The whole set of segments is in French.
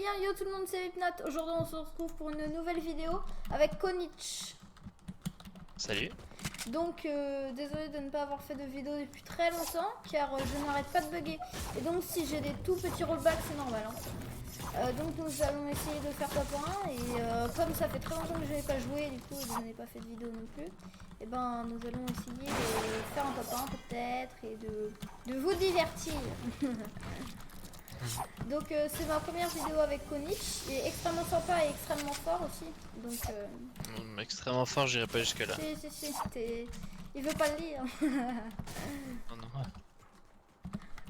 bien, yo tout le monde, c'est Hypnat. Aujourd'hui on se retrouve pour une nouvelle vidéo avec Konich. Salut. Donc désolé de ne pas avoir fait de vidéo depuis très longtemps car je n'arrête pas de bugger. Et donc si j'ai des tout petits rollbacks c'est normal hein. Donc nous allons essayer de faire top 1 et comme ça fait très longtemps que je n'ai pas joué, du coup je n'ai pas fait de vidéo non plus. Et ben nous allons essayer de faire un top 1 peut-être et de vous divertir. Donc c'est ma première vidéo avec Konich. Il est extrêmement sympa et extrêmement fort aussi. Donc extrêmement fort, j'irai pas jusque là. Si, il veut pas le lire. Non, non.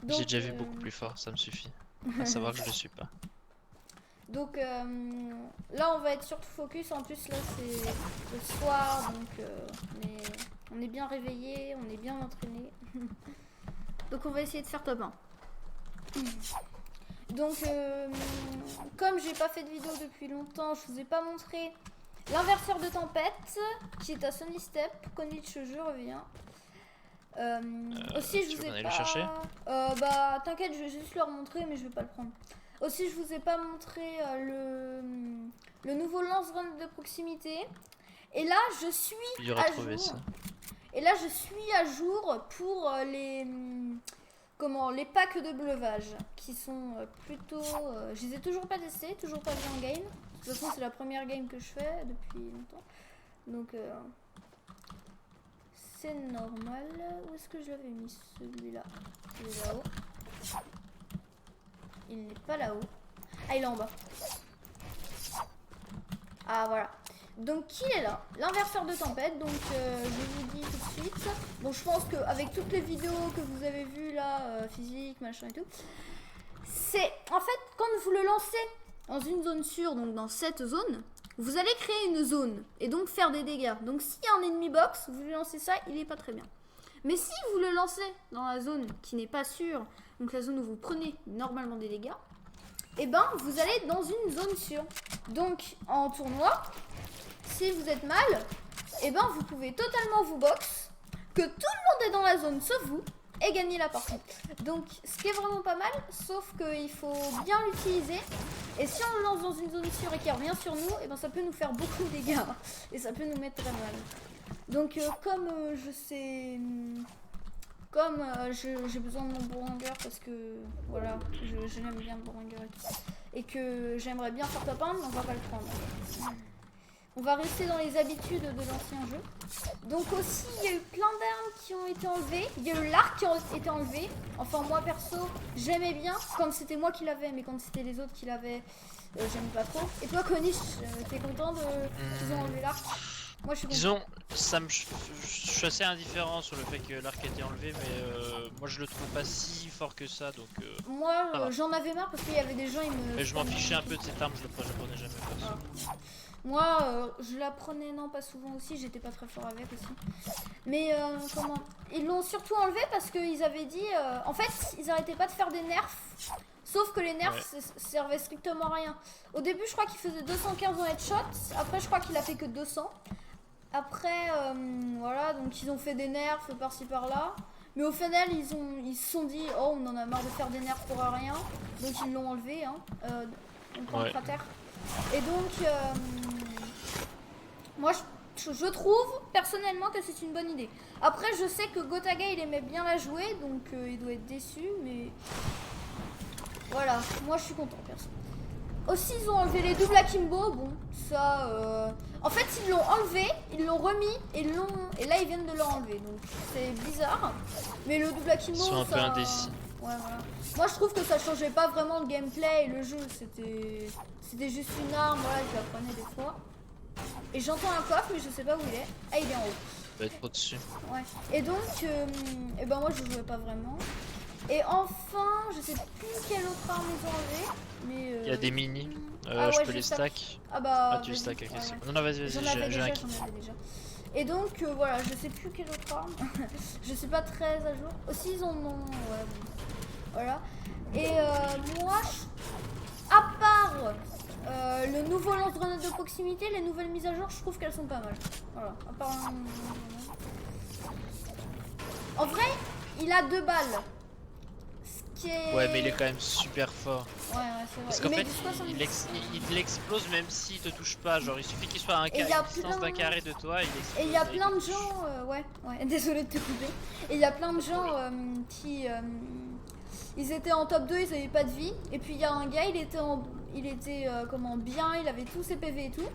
J'ai déjà vu beaucoup plus fort, ça me suffit. À savoir que je le suis pas. Donc là on va être surtout focus. En plus là c'est le soir donc on est bien réveillé, on est bien entraîné. Donc on va essayer de faire top 1. Donc comme j'ai pas fait de vidéo depuis longtemps, je vous ai pas montré l'inverseur de tempête qui est à Sunny Step. Konich, je reviens. Aussi je vous ai pas chercher bah t'inquiète, je vais juste leur montrer mais je vais pas le prendre. Aussi je vous ai pas montré le nouveau lance-drone de proximité. Et là je suis à jour. Ça. Et là je suis à jour pour les les packs de bleuvage qui sont plutôt je les ai toujours pas testés, toujours pas vu en game. De toute façon c'est la première game que je fais depuis longtemps. Donc c'est normal. Où est-ce que je l'avais mis celui-là? Il est là-haut. Il n'est pas là-haut. Ah il est en bas. Ah voilà. Donc il est là, l'inverseur de tempête. Donc je vous dis tout de suite. Bon je pense qu'avec toutes les vidéos que vous avez vues là, physique, machin et tout, c'est en fait quand vous le lancez dans une zone sûre, donc dans cette zone, vous allez créer une zone et donc faire des dégâts. Donc s'il y a un ennemi box, vous lui lancez ça, il est pas très bien. Mais si vous le lancez dans la zone qui n'est pas sûre, donc la zone où vous prenez normalement des dégâts, et ben vous allez dans une zone sûre. Donc en tournoi, si vous êtes mal, et ben vous pouvez totalement vous box, que tout le monde est dans la zone sauf vous, et gagner la partie. Donc ce qui est vraiment pas mal, sauf qu'il faut bien l'utiliser. Et si on le lance dans une zone sûre et qu'il revient sur nous, et ben ça peut nous faire beaucoup de dégâts. Et ça peut nous mettre très mal. Donc comme je sais... Comme j'ai besoin de mon bourringer parce que voilà, je l'aime bien le bourringer et que j'aimerais bien faire top 1, on va pas le prendre. On va rester dans les habitudes de l'ancien jeu. Donc aussi, il y a eu plein d'armes qui ont été enlevées. Il y a eu l'arc qui a été enlevé. Enfin moi perso, j'aimais bien quand c'était moi qui l'avais, mais quand c'était les autres qui l'avaient, j'aime pas trop. Et toi Konich, t'es content de qu'ils ont enlevé l'arc? Moi je suis content. Disons, je suis assez indifférent sur le fait que l'arc a été enlevé, mais moi je le trouve pas si fort que ça, donc... moi j'en avais marre parce qu'il y avait des gens, mais je m'en fichais un peu de cette arme, je le prenais jamais. Moi je la prenais, non pas souvent aussi, j'étais pas très fort avec aussi. Mais comment, ils l'ont surtout enlevé parce qu'ils avaient dit, en fait ils arrêtaient pas de faire des nerfs. Sauf que les nerfs servaient strictement à rien. Au début je crois qu'il faisait 215 en headshot, après je crois qu'il a fait que 200. Après voilà, donc ils ont fait des nerfs par-ci par-là. Mais au final ils se sont dit oh on en a marre de faire des nerfs pour rien. Donc ils l'ont enlevé hein, dans le cratère. Et donc moi je trouve personnellement que c'est une bonne idée. Après je sais que Gotaga il aimait bien la jouer, donc il doit être déçu, mais voilà, moi je suis content perso. Aussi ils ont enlevé les doubles akimbo, bon ça en fait ils l'ont enlevé, ils l'ont remis et là ils viennent de l'enlever, donc c'est bizarre. Mais le double akimbo ils sont un peu indécis. Ouais, voilà. Moi je trouve que ça changeait pas vraiment le gameplay et le jeu, c'était juste une arme, voilà, je la prenais des fois. Et j'entends un coffre mais je sais pas où il est. Ah il est en haut. Il va être au-dessus. Ouais. Et donc et ben moi je jouais pas vraiment. Et enfin, je sais plus quelle autre arme ils ont enlevé, mais il y a des mini, ouais, je peux les stack. Ah bah tu stack à question. Ouais. Non vas-y, j'en avais déjà. Et donc voilà, je sais plus quelle autre arme. Je suis pas très à jour. Aussi ils en ont, ouais, bon. Voilà. Et moi, à part le nouveau lance-grenade de proximité, les nouvelles mises à jour, je trouve qu'elles sont pas mal. Voilà. À part en vrai, il a 2 balles. Ce qui est... Ouais, mais il est quand même super fort. Ouais, c'est vrai. Parce qu'en Il met fait, du 70. il explose même s'il te touche pas. Genre, il suffit qu'il soit à un Et y a carré, distance plein- d'un carré de toi, il explose. Et il y a il plein te de touche. gens, ouais, désolé de te couper. Et il y a plein de gens qui, ils étaient en top 2, ils avaient pas de vie. Et puis il y a un gars, il était comment bien, il avait tous ses PV et tout.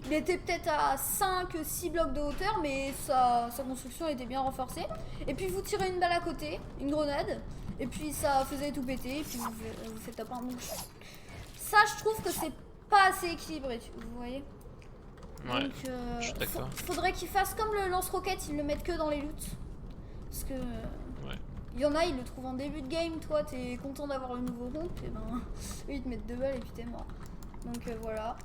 Il était peut-être à 5-6 blocs de hauteur, mais sa construction était bien renforcée. Et puis vous tirez une balle à côté, une grenade, et puis ça faisait tout péter, et puis vous faites taper un monstre. Ça, je trouve que c'est pas assez équilibré, vous voyez. Ouais, Donc, je suis d'accord. faudrait qu'ils fassent comme le lance-roquette, ils le mettent que dans les loots. Parce que Ouais. il y en a, ils le trouvent en début de game, toi t'es content d'avoir le nouveau round, et ben eux ils te mettent 2 balles et puis t'es mort. Donc voilà.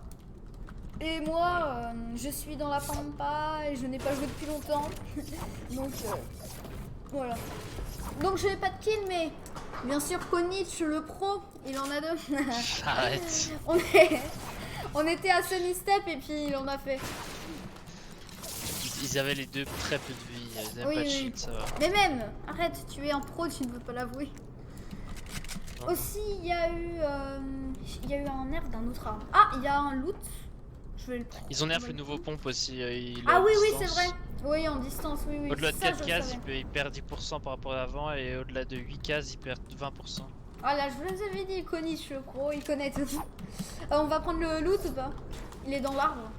Et moi, je suis dans la pampa et je n'ai pas joué depuis longtemps. Donc voilà. Donc je n'ai pas de kill, mais bien sûr Konich le pro, il en a 2. Arrête. On était à Sunny Step et puis il en a fait. Ils avaient les deux très peu de vie, ils avaient Oui, pas de oui. shield, ça va. Mais même, arrête, tu es un pro, tu ne veux pas l'avouer. Non. Aussi, il y a eu un nerf d'un autre arme. Ah, il y a un loot. Je vais le prendre. Ils ont nerf le nouveau pompe aussi. Il est Ah en oui, oui, distance. c'est vrai. Oui, en distance, oui, oui. Au-delà de Ça, 4 je cases, savais. il perd 10% par rapport à avant, et au-delà de 8 cases, il perd 20%. Ah là, je vous avais dit, Konich le pro, il connaît tout. On va prendre le loot ou pas? Il est dans l'arbre.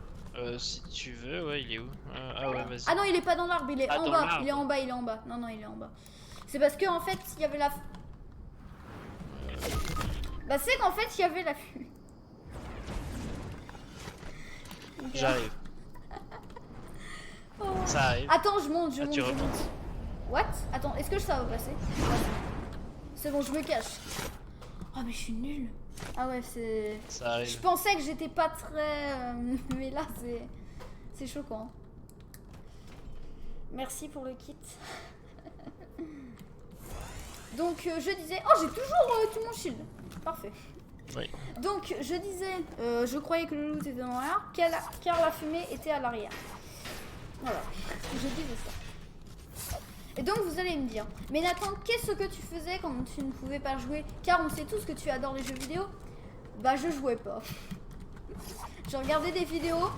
Si tu veux, ouais, il est où? Ah ouais, vas-y. Ah non, il est pas dans l'arbre, il est Ah, en dans bas. l'arbre. Il est en bas, il est en bas. Non, non, il est en bas. C'est parce que en fait, il y avait la. Bah, c'est qu'en fait, il y avait la fumée. J'arrive. Oh. Ça arrive. Attends, je monte, je Ah, monte. tu je remontes. monte. What? Attends, est-ce que ça va passer? Ouais. C'est bon, je me cache. Oh, mais je suis nulle. Ah ouais, c'est. Ça Je arrive. pensais que j'étais pas très. Mais là, c'est choquant. Merci pour le kit. Donc, je disais. Oh, j'ai toujours tout mon shield. Parfait. Oui. Donc, je disais. Je croyais que le loot était dans l'arrière, car la fumée était à l'arrière. Voilà. Je disais ça. Et donc, vous allez me dire. Mais Nathan, qu'est-ce que tu faisais quand tu ne pouvais pas jouer? Car on sait tous que tu adores les jeux vidéo. Bah, je jouais pas. Je regardais des vidéos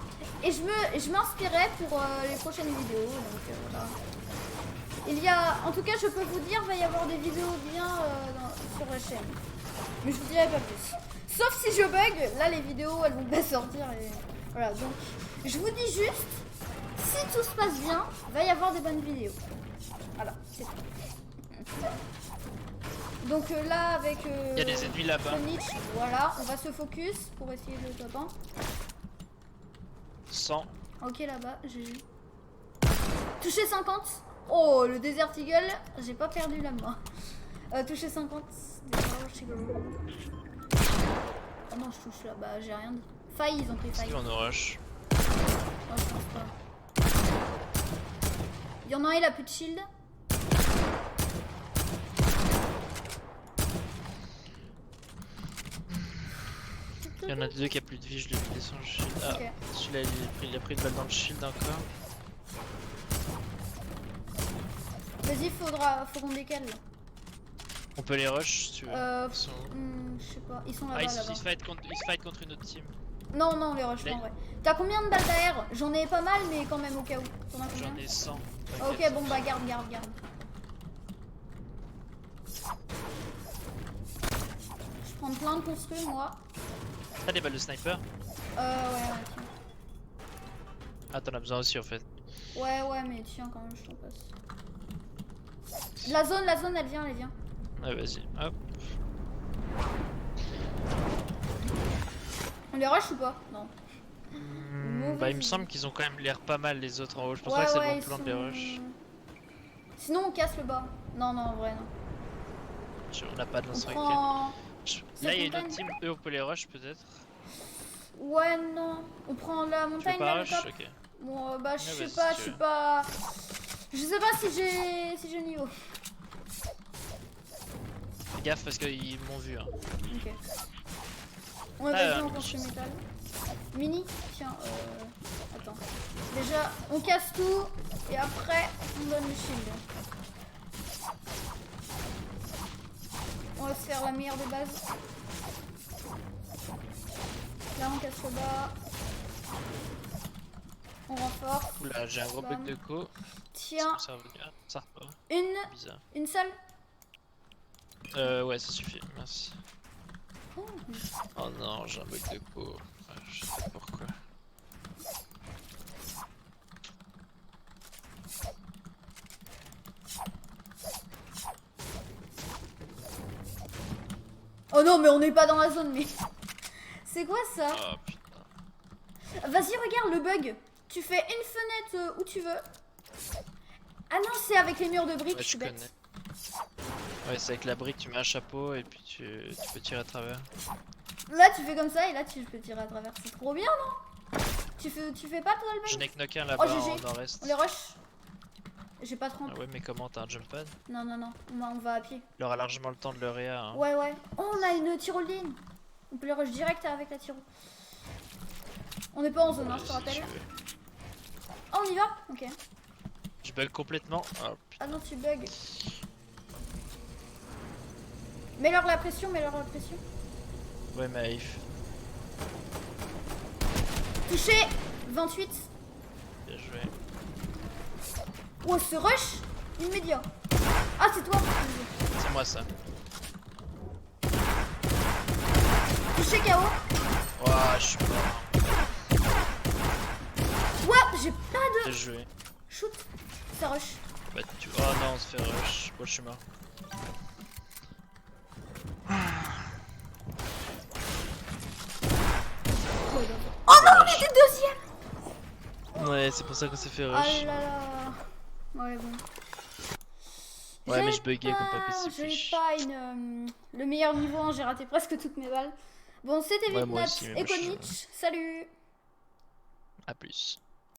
et je m'inspirais pour les prochaines vidéos. Donc voilà. Il y a, en tout cas, je peux vous dire, va y avoir des vidéos bien sur la chaîne. Mais je vous dirai pas plus. Sauf si je bug, là les vidéos elles vont pas sortir. Et voilà. Donc je vous dis juste, si tout se passe bien, va y avoir des bonnes vidéos. Voilà, c'est tout. Donc là avec Il y a des ennemis là-bas. Konich, voilà, on va se focus pour essayer de le top 100. Ok là-bas, j'ai eu. Touché 50. Oh le Desert Eagle, j'ai pas perdu la main. Touché 50. Desert Eagle. Oh non je touche là, bah j'ai rien dit. Faille, ils ont pris Est-ce faille. qu'ils vont nous rush? Non, je pense pas. Il y en a un, il a plus de shield. Il y en a deux qui a plus de vie, je l'ai vidé son shield. Ah, Ok. celui-là il a pris une balle dans le shield encore. Vas-y, faut qu'on décale. Là. On peut les rush si tu veux. Ils sont... Je sais pas, ils sont Ah, là-bas. ils là-bas. se fight contre une autre team. Non, non, on les rush pas en vrai. T'as combien de balles d'AR? J'en ai pas mal, mais quand même au cas où. T'en as combien? J'en ai 100. Ok, t'inquiète. bon bah garde. Je prends plein de construits moi. T'as des balles de sniper? Ouais, tiens. Ah, t'en as besoin aussi en fait. Ouais, mais tiens quand même, je t'en passe. La zone, elle vient. Ouais, vas-y. Hop. On les rush ou pas? Non. Bah, il me semble qu'ils ont quand même l'air pas mal les autres en haut. Je pense Ouais, pas que c'est ouais, bon ils plan de les rush. Sinon on casse le bas. Non, en vrai non. On n'a pas de On lance roquette. prend... Là, il y a une montagne. autre team. Eux, on peut les rush peut-être. Ouais, non. On prend la Tu veux montagne pas là, le rush? top. Ok. Bon, bah je Ouais, sais vas-y, pas, si je tu suis veux. pas... Je sais pas si j'ai niveau. Fais gaffe parce qu'ils m'ont vu. Hein. Ok. Ouais, Ah, vas-y, on construit métal. Mini, tiens, attends. Déjà, on casse tout et après, on donne le shield. On va se faire la meilleure des bases. Là on casse le bas. On renforce. Oula, j'ai un gros bug Bam. de co. Tiens, Ça revient. Ça repart. une, Bizarre. une seule. Ouais, ça suffit. Merci. Oh, Oh non, j'ai un bug de co. Ouais, je sais pas pourquoi. oh non, mais on n'est pas dans la zone, mais. C'est quoi ça? Oh putain. Vas-y, regarde le bug. Tu fais une fenêtre où tu veux. Ah non, c'est avec les murs de briques, Ouais, je suis je bête. connais. Ouais, c'est avec la brique, tu mets un chapeau et puis tu peux tirer à travers. Là, tu fais comme ça et là, tu peux tirer à travers. C'est trop bien, non? Tu fais pas toi le Je bug? n'ai que knock un là-bas GG. en nord-est. On les rush. J'ai pas 30. Ah ouais, mais comment t'as un jump pad? Non, non, non. On va à pied. Il aura largement le temps de le réa. Hein. Ouais, ouais. Oh, on a une tyrolienne. On peut les rush direct avec la tyro. On n'est pas en zone, hein, je te Si rappelle. tu veux. Oh, on y va? Ok. Je bug complètement. Oh, putain. Ah non, tu bugs. Mets-leur la pression, mets-leur la pression. Ouais, Maïf. Touché 28. Bien joué. Oh, ce rush immédiat. Ah, c'est toi. C'est moi ça. Touché KO. Ouah, je suis mort. Ouah, j'ai pas de Bien joué. shoot. Ça rush. Bah, oh non, on se fait rush. Moi, je suis mort. Oh non, on était deuxième. Ouais, c'est pour ça qu'on s'est fait Oh rush. là là. Ouais, bon. Ouais, mais J'ai je buguais comme pas possible. J'ai pas le meilleur niveau, hein, j'ai raté presque toutes mes balles. Bon, c'était Ouais, moi Vitnat aussi, mais moi, et je suis- Konich. Salut. A plus.